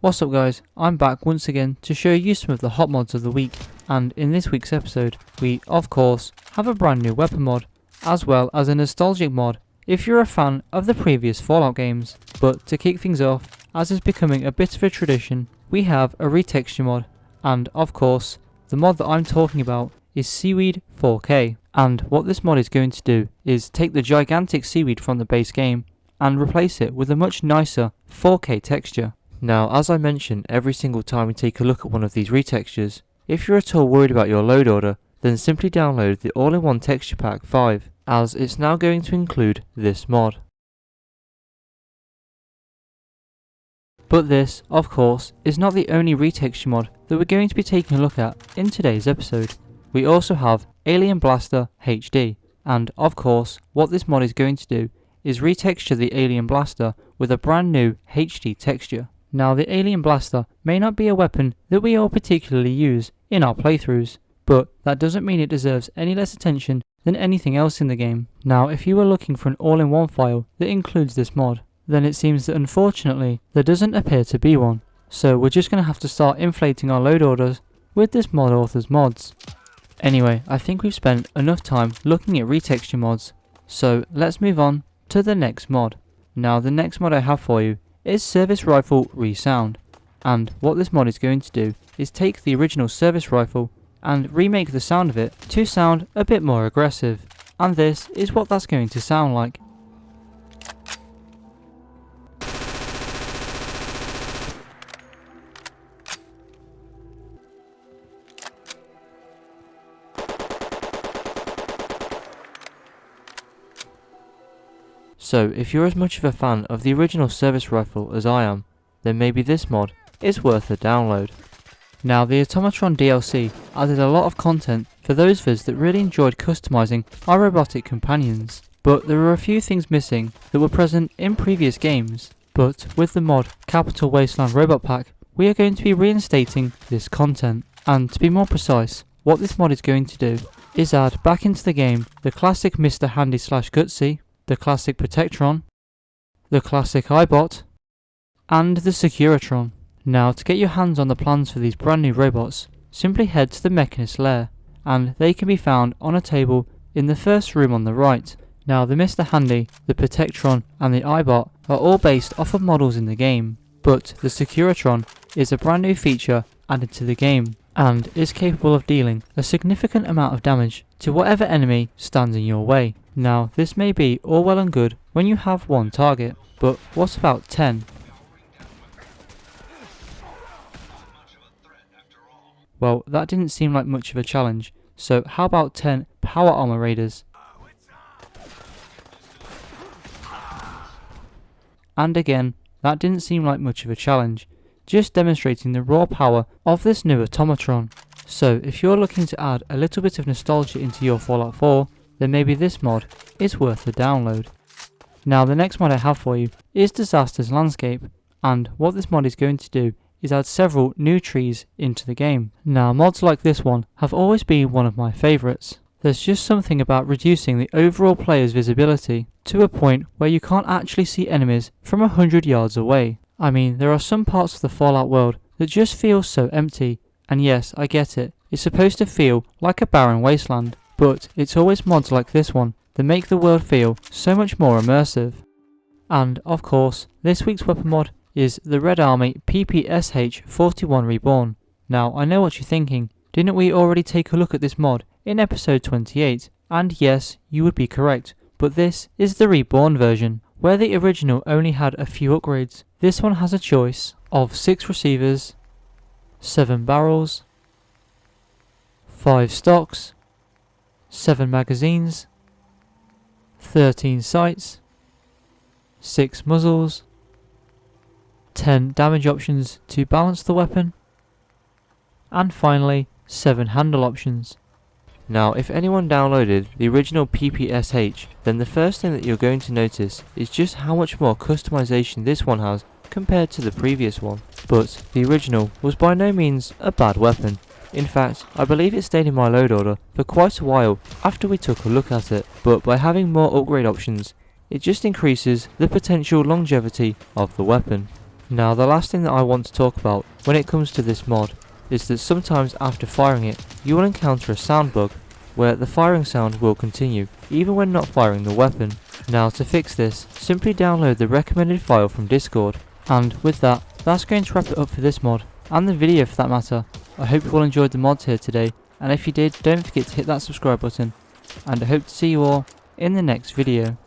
What's up guys, I'm back once again to show you some of the hot mods of the week, and in this week's episode we of course have a brand new weapon mod as well as a nostalgic mod if you're a fan of the previous Fallout games. But to kick things off, as is becoming a bit of a tradition, we have a retexture mod, and of course the mod that I'm talking about is Seaweed 4K, and what this mod is going to do is take the gigantic seaweed from the base game and replace it with a much nicer 4K texture. Now, as I mention every single time we take a look at one of these retextures, if you're at all worried about your load order, then simply download the all-in-one texture pack 5, as it's now going to include this mod. But this, of course, is not the only retexture mod that we're going to be taking a look at in today's episode. We also have Alien Blaster HD, and of course, what this mod is going to do is retexture the Alien Blaster with a brand new HD texture. Now, the Alien Blaster may not be a weapon that we all particularly use in our playthroughs, but that doesn't mean it deserves any less attention than anything else in the game. Now, if you were looking for an all-in-one file that includes this mod, then it seems that unfortunately there doesn't appear to be one. So we're just going to have to start inflating our load orders with this mod author's mods. Anyway, I think we've spent enough time looking at retexture mods, so let's move on to the next mod. Now, the next mod I have for you is Service Rifle Resound, and what this mod is going to do is take the original service rifle and remake the sound of it to sound a bit more aggressive, and this is what that's going to sound like. So if you're as much of a fan of the original service rifle as I am, then maybe this mod is worth a download. Now, the Automatron DLC added a lot of content for those of us that really enjoyed customizing our robotic companions, but there are a few things missing that were present in previous games. But with the mod Capital Wasteland Robot Pack, we are going to be reinstating this content, and to be more precise, what this mod is going to do is add back into the game the classic Mr. Handy / Gutsy, the classic Protectron, the classic iBot, and the Securitron. Now, to get your hands on the plans for these brand new robots, simply head to the Mechanist lair, and they can be found on a table in the first room on the right. Now, the Mr. Handy, the Protectron, and the iBot are all based off of models in the game, but the Securitron is a brand new feature added to the game, and is capable of dealing a significant amount of damage to whatever enemy stands in your way. Now, this may be all well and good when you have one target, but what about 10? Well, that didn't seem like much of a challenge, so how about 10 Power Armor Raiders? And again, that didn't seem like much of a challenge, just demonstrating the raw power of this new automatron. So if you're looking to add a little bit of nostalgia into your Fallout 4, then maybe this mod is worth a download. Now, the next mod I have for you is Dazaster's Landscape, and what this mod is going to do is add several new trees into the game. Now, mods like this one have always been one of my favourites. There's just something about reducing the overall player's visibility to a point where you can't actually see enemies from 100 yards away. I mean, there are some parts of the Fallout world that just feel so empty, and yes, I get it, it's supposed to feel like a barren wasteland, but it's always mods like this one that make the world feel so much more immersive. And of course, this week's weapon mod is the Red Army ep67 Reborn. Now, I know what you're thinking, didn't we already take a look at this mod in episode 28? And yes, you would be correct, but this is the Reborn version, where the original only had a few upgrades. This one has a choice of 6 receivers, 7 barrels, 5 stocks, 7 magazines, 13 sights, 6 muzzles, 10 damage options to balance the weapon, and finally 7 handle options. Now, if anyone downloaded the original PPSH, then the first thing that you're going to notice is just how much more customization this one has compared to the previous one. But the original was by no means a bad weapon. In fact, I believe it stayed in my load order for quite a while after we took a look at it, but by having more upgrade options, it just increases the potential longevity of the weapon. Now the last thing that I want to talk about when it comes to this mod is that sometimes after firing it you will encounter a sound bug where the firing sound will continue even when not firing the weapon. Now to fix this, simply download the recommended file from Discord, and with that, that's going to wrap it up for this mod, and the video for that matter. I hope you all enjoyed the mods here today, and if you did, don't forget to hit that subscribe button, and I hope to see you all in the next video.